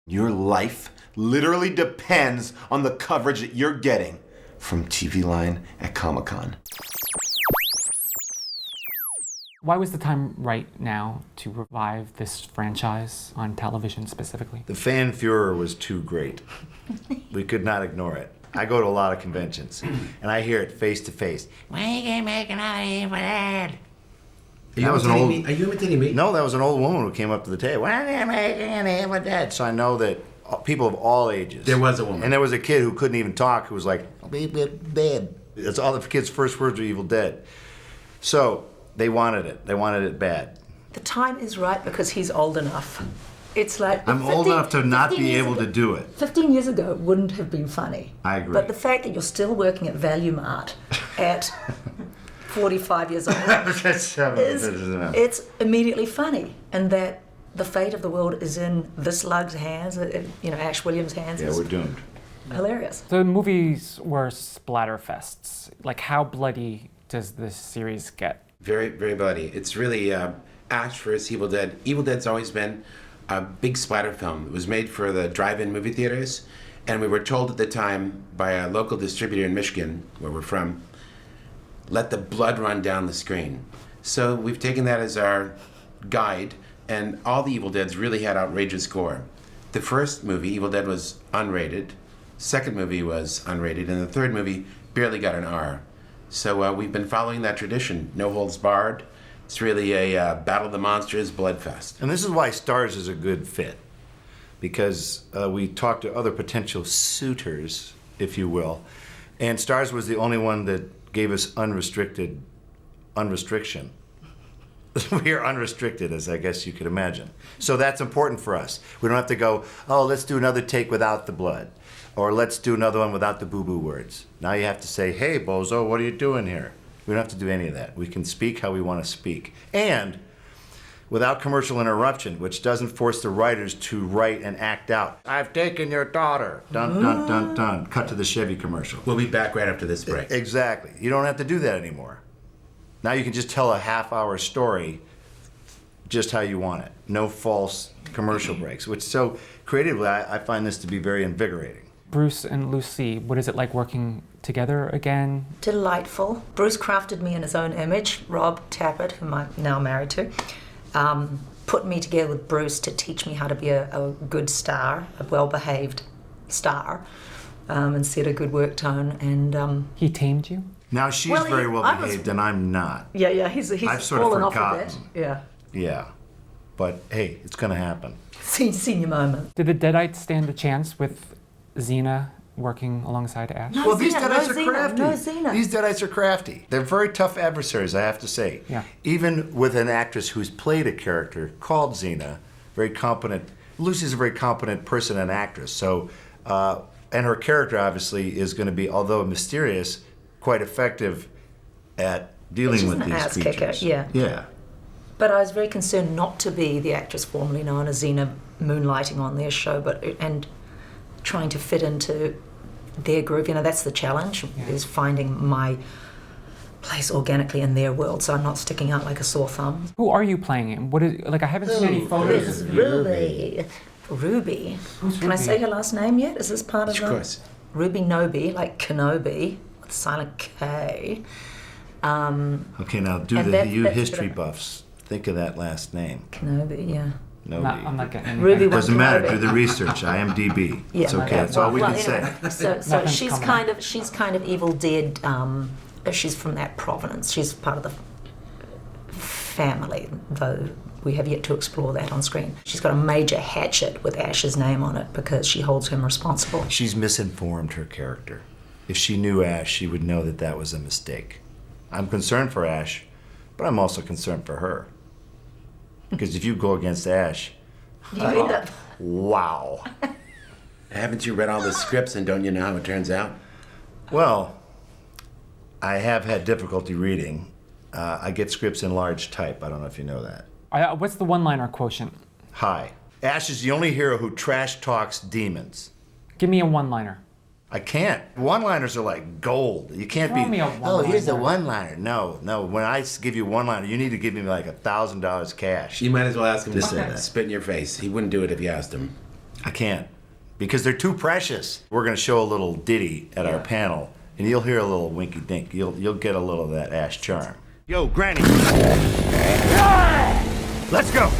Your life literally depends on the coverage that you're getting from TVLine at Comic-Con. Why was the time right now to revive this franchise on television specifically? The fan furor was too great. We could not ignore it. I go to a lot of conventions, and I hear it face to face. When are you gonna make another Evil Dead? Are you imitating me? No, that was an old woman who came up to the table. When are you making an Evil Dead? So I know that people of all ages. There was a woman. And there was a kid who couldn't even talk who was like, Evil Dead. That's all the kid's first words were Evil Dead. So they wanted it. They wanted it bad. The time is right because he's old enough. It's like... I'm old enough to not be able to do it. 15 years ago, it wouldn't have been funny. I agree. But the fact that you're still working at Value Mart at 45 years old it's immediately funny. And that the fate of the world is in this lug's hands, Ash Williams' hands. Yeah, we're doomed. Hilarious. The movies were splatterfests. Like, how bloody does this series get? Very, very bloody. It's really Ash vs. Evil Dead. Evil Dead's always been a big splatter film. It was made for the drive-in movie theaters, and we were told at the time by a local distributor in Michigan, where we're from, let the blood run down the screen. So we've taken that as our guide, and all the Evil Deads really had outrageous gore. The first movie, Evil Dead, was unrated. Second movie was unrated, and the third movie barely got an R. So we've been following that tradition, no holds barred. It's really a Battle of the Monsters bloodfest. And this is why Stars is a good fit, because we talked to other potential suitors, if you will, and Stars was the only one that gave us unrestriction. We are unrestricted, as I guess you could imagine. So that's important for us. We don't have to go, oh, let's do another take without the blood, or let's do another one without the boo-boo words. Now you have to say, hey, bozo, what are you doing here? We don't have to do any of that. We can speak how we want to speak. And without commercial interruption, which doesn't force the writers to write and act out. I've taken your daughter. Dun, dun, dun, dun. Cut to the Chevy commercial. We'll be back right after this break. Exactly. You don't have to do that anymore. Now you can just tell a half-hour story just how you want it. No false commercial breaks, which so creatively, I find this to be very invigorating. Bruce and Lucy, what is it like working together again? Delightful. Bruce crafted me in his own image. Rob Tappert, whom I'm now married to, put me together with Bruce to teach me how to be a good star, a well-behaved star, and set a good work tone. And he tamed you? Now she's very well behaved and I'm not. Yeah, he's I've sort of fallen forgotten. off a bit. Yeah, but hey, it's gonna happen. Senior moment. Did the Deadites stand a chance with Xena working alongside Ash? No, Well, these Xena, Deadites no are Xena, crafty. no Xena. These Deadites are crafty. They're very tough adversaries, I have to say. Yeah. Even with an actress who's played a character called Xena, very competent. Lucy's a very competent person and actress. So, and her character obviously is going to be, although mysterious, quite effective at dealing with these ass creatures. kicker, Yeah. But I was very concerned not to be the actress formerly known as Xena moonlighting on their show, and trying to fit into their group. That's the challenge, is finding my place organically in their world, so I'm not sticking out like a sore thumb. Who are you playing in? What is, like, I haven't seen any photos This of is you. Ruby. Ruby. Can I say her last name yet? Is this part of Of course. Ruby Noby, like Kenobi, with silent K. Okay, now do And you that's history a bit buffs. Think of that last name. Kenobi, yeah. No, I'm not getting anything. Ruby doesn't matter. Kenobi. Do the research. IMDb. Yeah. It's okay. That's all we can say. Anyway, so Nothing's she's coming. she's kind of Evil Dead. She's from that provenance. She's part of the family, though we have yet to explore that on screen. She's got a major hatchet with Ash's name on it because she holds him responsible. She's misinformed her character. If she knew Ash, she would know that that was a mistake. I'm concerned for Ash, but I'm also concerned for her. Because if you go against Ash, You end up. wow. Haven't you read all the scripts and don't you know how it turns out? Well, I have had difficulty reading. I get scripts in large type. I don't know if you know that. What's the one-liner quotient? Hi. Ash is the only hero who trash talks demons. Give me a one-liner. I can't. One-liners are like gold. You can't Throw be, me a oh, here's the one-liner." one-liner. No. When I give you one-liner, you need to give me like $1,000 cash. You might as well ask him to Just say that. spit in your face. He wouldn't do it if you asked him. I can't, because they're too precious. We're going to show a little ditty at our panel, and you'll hear a little winky dink. You'll get a little of that Ash charm. Yo, Granny. Let's go.